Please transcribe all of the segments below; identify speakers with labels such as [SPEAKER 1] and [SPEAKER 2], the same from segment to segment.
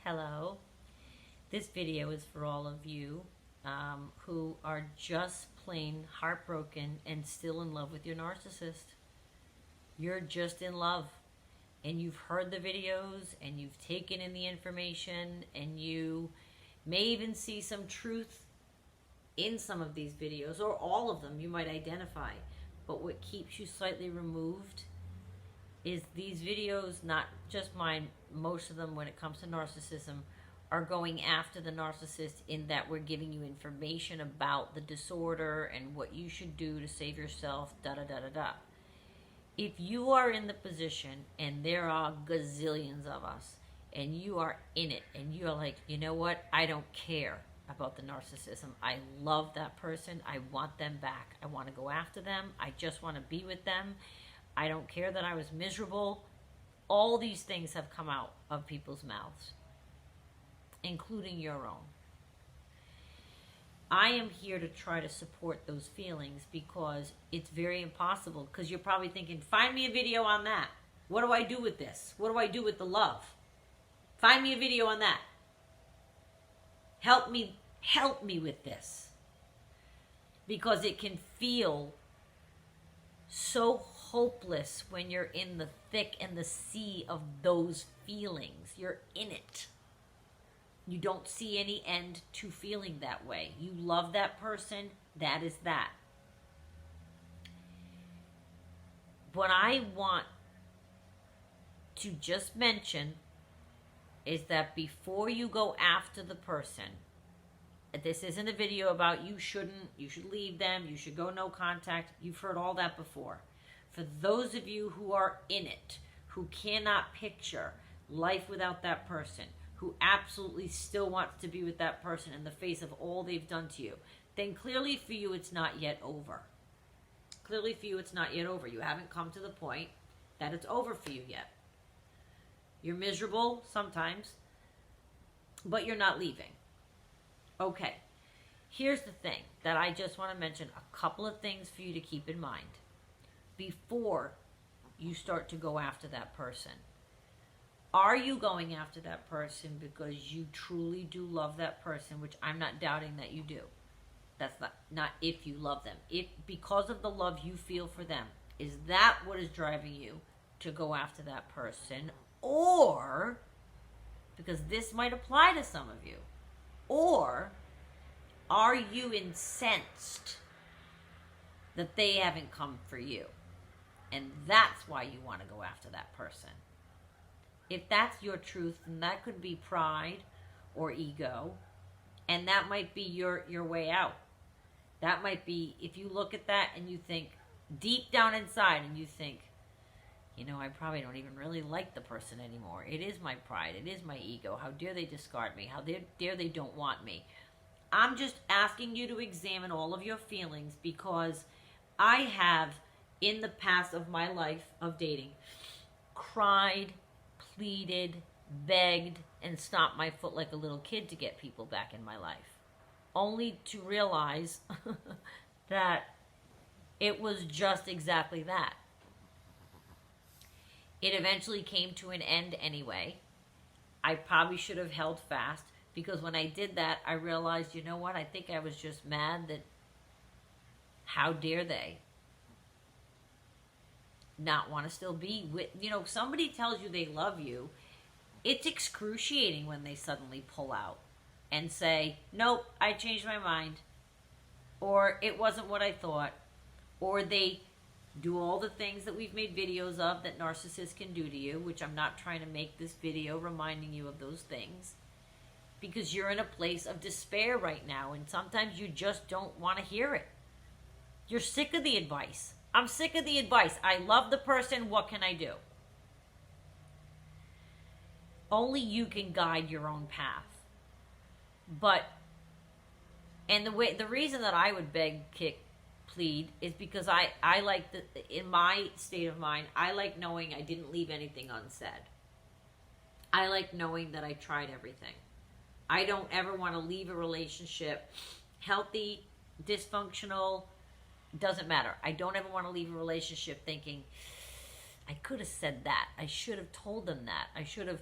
[SPEAKER 1] Hello. This video is for all of you who are just plain heartbroken and still in love with your narcissist. You're just in love and you've heard the videos and you've taken in the information and you may even see some truth in some of these videos, or all of them you might identify. But what keeps you slightly removed is these videos, not just mine, most of them when it comes to narcissism, are going after the narcissist in that we're giving you information about the disorder and what you should do to save yourself, da-da-da-da-da. If you are in the position, and there are gazillions of us, and you are in it, and you're like, you know what, I don't care about the narcissism. I love that person. I want them back. I want to go after them. I just want to be with them. I don't care that I was miserable. All these things have come out of people's mouths, including your own. I am here to try to support those feelings because it's very impossible, because you're probably thinking, find me a video on that. What do I do with this? What do I do with the love? Find me a video on that. Help me with this. Because it can feel so hopeless when you're in the thick and the sea of those feelings. You're in it. You don't see any end to feeling that way. You love that person. That is that. What I want to just mention is that before you go after the person, this isn't a video about you should leave them, you should go no contact. You've heard all that before. For those of you who are in it, who cannot picture life without that person, who absolutely still wants to be with that person in the face of all they've done to you, then clearly for you it's not yet over. Clearly for you it's not yet over. You haven't come to the point that it's over for you yet. You're miserable sometimes, but you're not leaving. Okay, here's the thing that I just want to mention, a couple of things for you to keep in mind before you start to go after that person. Are you going after that person because you truly do love that person, which I'm not doubting that you do. That's not if you love them. If because of the love you feel for them, is that what is driving you to go after that person? Or, because this might apply to some of you, or are you incensed that they haven't come for you? And that's why you want to go after that person. If that's your truth, then that could be pride or ego, and that might be your way out. That might be, if you look at that and you think deep down inside and you think, you know, I probably don't even really like the person anymore. It is my pride. It is my ego. How dare they discard me? How dare they don't want me? I'm just asking you to examine all of your feelings, because I have, in the past of my life of dating, cried, pleaded, begged, and stomped my foot like a little kid to get people back in my life, only to realize that it was just exactly that. It eventually came to an end anyway. I probably should have held fast, because when I did that, I realized, you know what, I think I was just mad that how dare they not want to still be with, you know, somebody tells you they love you, it's excruciating when they suddenly pull out and say, nope, I changed my mind, or it wasn't what I thought, or they do all the things that we've made videos of that narcissists can do to you, which I'm not trying to make this video reminding you of those things, because you're in a place of despair right now, and sometimes you just don't want to hear it. You're sick of the advice. I'm sick of the advice. I love the person. What can I do? Only you can guide your own path. But, and the reason that I would beg, kick, plead is because I like, in my state of mind, I like knowing I didn't leave anything unsaid. I like knowing that I tried everything. I don't ever want to leave a relationship, healthy, dysfunctional, doesn't matter. I don't ever want to leave a relationship thinking, I could have said that. I should have told them that. I should have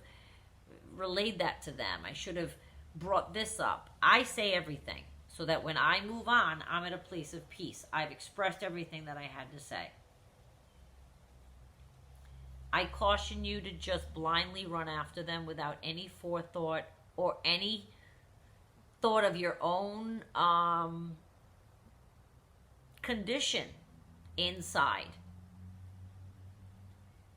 [SPEAKER 1] relayed that to them. I should have brought this up. I say everything so that when I move on, I'm at a place of peace. I've expressed everything that I had to say. I caution you to just blindly run after them without any forethought or any thought of your own condition inside.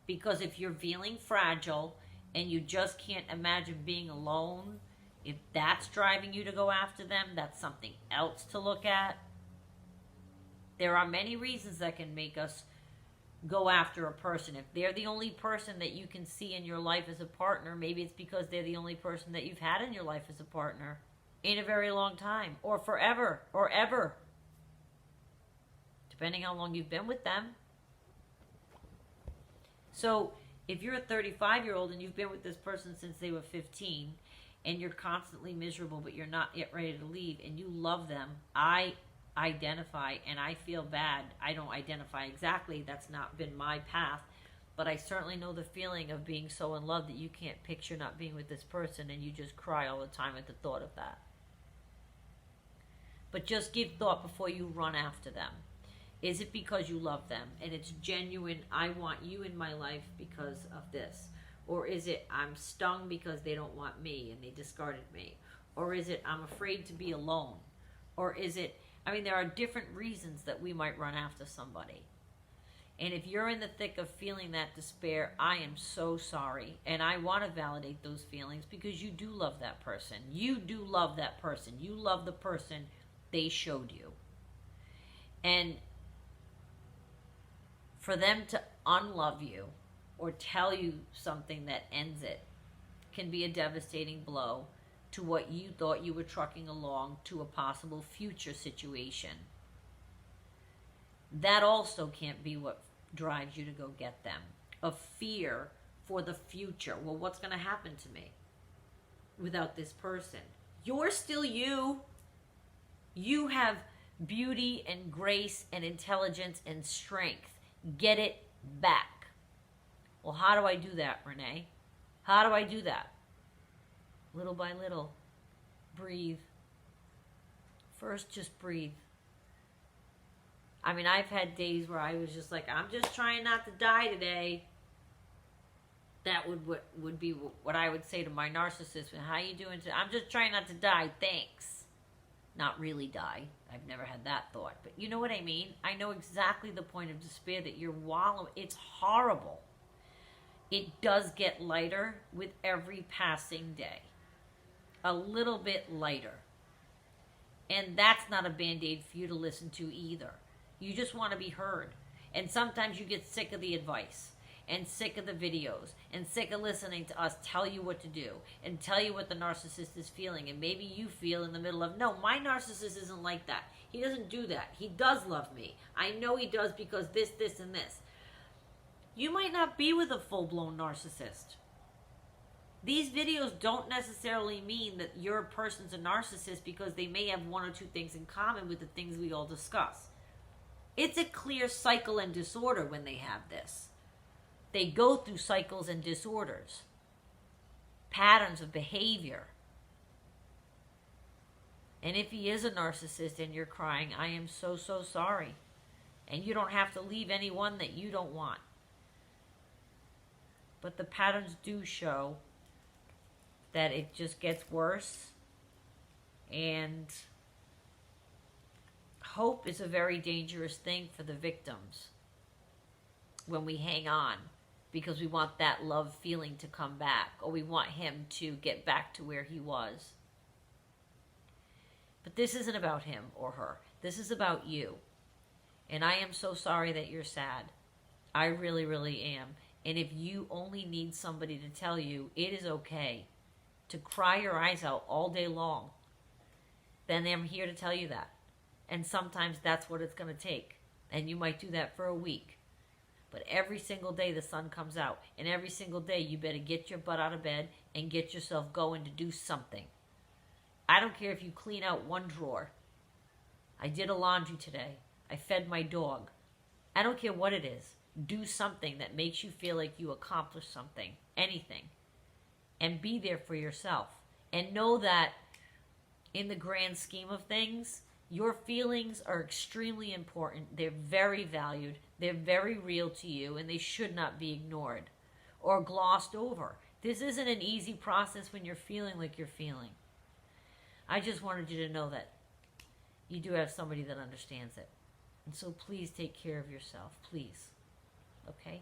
[SPEAKER 1] Because if you're feeling fragile and you just can't imagine being alone, if that's driving you to go after them, that's something else to look at. There are many reasons that can make us go after a person. If they're the only person that you can see in your life as a partner, maybe it's because they're the only person that you've had in your life as a partner in a very long time, or forever, or ever, depending how long you've been with them. So if you're a 35-year-old and you've been with this person since they were 15 and you're constantly miserable but you're not yet ready to leave and you love them, I identify, and I feel bad. I don't identify exactly. That's not been my path. But I certainly know the feeling of being so in love that you can't picture not being with this person and you just cry all the time at the thought of that. But just give thought before you run after them. Is it because you love them and it's genuine, I want you in my life because of this? Or is it, I'm stung because they don't want me and they discarded me? Or is it, I'm afraid to be alone? Or is it, there are different reasons that we might run after somebody. And if you're in the thick of feeling that despair, I am so sorry. And I want to validate those feelings because you do love that person. You do love that person. You love the person they showed you. And for them to unlove you or tell you something that ends it can be a devastating blow to what you thought you were trucking along to a possible future situation. That also can't be what drives you to go get them. A fear for the future. Well, what's going to happen to me without this person? You're still you. You have beauty and grace and intelligence and strength. Get it back. Well, how do I do that, Renee? How do I do that? Little by little. Breathe. First, just breathe. I've had days where I was just like, I'm just trying not to die today. That would be what I would say to my narcissist. How you doing today? I'm just trying not to die. Thanks. Not really die. I've never had that thought. But you know what I mean? I know exactly the point of despair that you're wallowing. It's horrible. It does get lighter with every passing day. A little bit lighter. And that's not a band-aid for you to listen to either. You just want to be heard. And sometimes you get sick of the advice. And sick of the videos, and sick of listening to us tell you what to do, and tell you what the narcissist is feeling, and maybe you feel in the middle of, no, my narcissist isn't like that. He doesn't do that. He does love me. I know he does because this, and this. You might not be with a full-blown narcissist. These videos don't necessarily mean that your person's a narcissist because they may have one or two things in common with the things we all discuss. It's a clear cycle and disorder when they have this. They go through cycles and disorders, patterns of behavior. And if he is a narcissist and you're crying, I am so, so sorry. And you don't have to leave anyone that you don't want. But the patterns do show that it just gets worse. And hope is a very dangerous thing for the victims when we hang on. Because we want that love feeling to come back. Or we want him to get back to where he was. But this isn't about him or her. This is about you. And I am so sorry that you're sad. I really, really am. And if you only need somebody to tell you it is okay to cry your eyes out all day long, then I'm here to tell you that. And sometimes that's what it's going to take. And you might do that for a week. But every single day the sun comes out. And every single day you better get your butt out of bed and get yourself going to do something. I don't care if you clean out one drawer. I did a laundry today. I fed my dog. I don't care what it is. Do something that makes you feel like you accomplished something. Anything. and be there for yourself. And know that in the grand scheme of things, your feelings are extremely important. They're very valued. They're very real to you, and they should not be ignored or glossed over. This isn't an easy process when you're feeling like you're feeling. I just wanted you to know that you do have somebody that understands it. And so please take care of yourself, please. Okay?